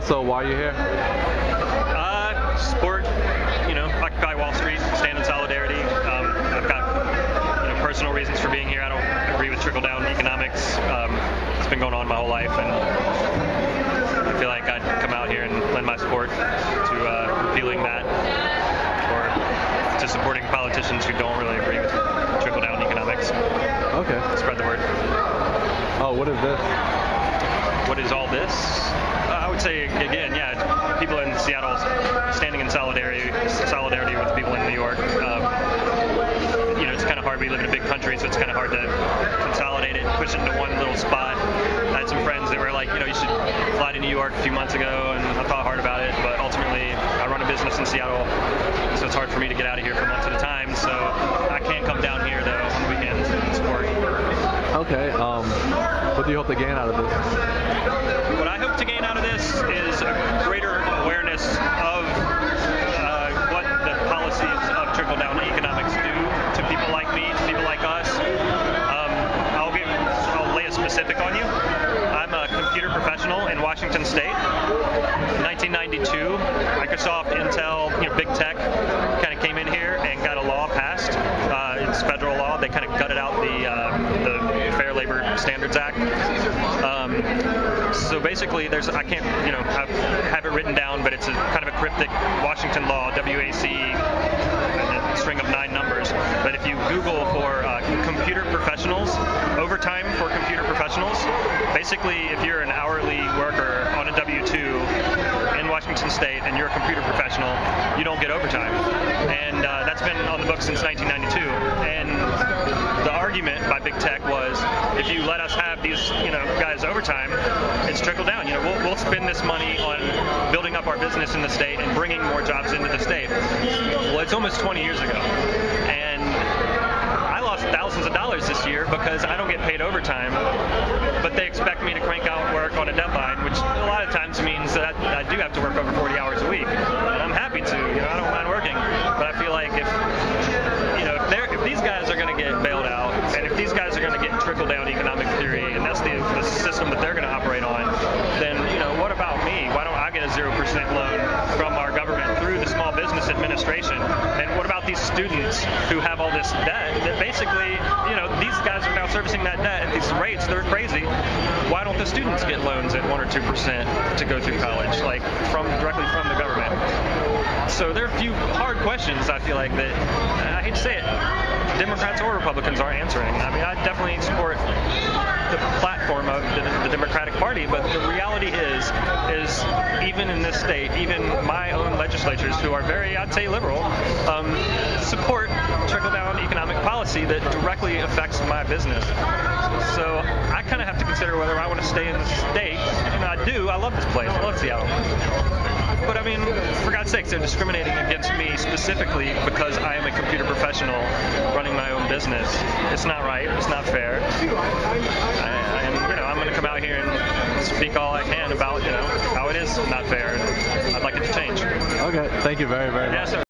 So why are you here? Support, Occupy Wall Street, stand in solidarity. I've got, personal reasons for being here. I don't agree with trickle-down economics. It's been going on my whole life, and I feel like I'd come out here and lend my support to repealing that, or to supporting politicians who don't really agree with trickle-down economics. Okay. Spread the word. Oh, what is this? What is all this? I would say, again, people in Seattle standing in solidarity with people in New York. It's kind of hard. We live in a big country, so it's kind of hard to consolidate it, push it into one little spot. I had some friends that were like, you should fly to New York a few months ago, and I thought hard about it, but ultimately I run a business in Seattle, so it's hard for me to get out of here for months at a time, so I can't come down here, though, on the weekends and support. Okay, what do you hope to gain out of this? What I hope to gain out of this is a greater awareness of what the policies of trickle-down economics do to people like me, to people like us. I'll lay a specific on you. I'm a computer professional in Washington State. In 1992, Microsoft, Intel, big tech kind of came in here and got a law passed. It's federal law. They kind of gutted out the Fair Labor Standards Act. So basically, I can't, I have it written down, but it's a kind of a cryptic Washington law, WAC, a string of 9 numbers. But if you Google for computer professionals, overtime for computer professionals, basically if you're an hourly worker on a W-2 in Washington State and you're a computer professional, you don't get overtime. And that's been on the books since 1992. And the argument by big tech was, if you let us have these, guys overtime, it's trickle down. We'll spend this money on building up our business in the state and bringing more jobs into the state. Well, it's almost 20 years ago, and I lost thousands of dollars this year because I don't get paid overtime, but they expect me to crank out work on a deadline, which a lot of times means that I do have to work over 40 hours a week, and I'm happy to. I don't mind working, but I feel like if these guys are going to get bailed out, and if these guys are going to get trickle-down economic theory, and that's the system that they're going to operate on, then what about me? Why don't I get a 0% loan from our government through the Small Business Administration? And what about these students who have all this debt that basically, these guys are now servicing that debt at these rates? They're crazy. Why don't the students get loans at 1 or 2% to go through college, directly from the government? So there are a few hard questions, I feel like, that, I hate to say it, Democrats or Republicans aren't answering. I definitely support the platform of the Democratic Party, but the reality is even in this state, even my own legislatures, who are very, I'd say, liberal, support trickle-down economic policy that directly affects my business. So I kind of have to consider whether I want to stay in the state, and I do. I love this place. I love Seattle. But for God's sakes, they're discriminating against me specifically because I am a computer professional running my own business. It's not right. It's not fair. I'm going to come out here and speak all I can about, how it is not fair. I'd like it to change. Okay. Thank you very, very much. Yes, sir.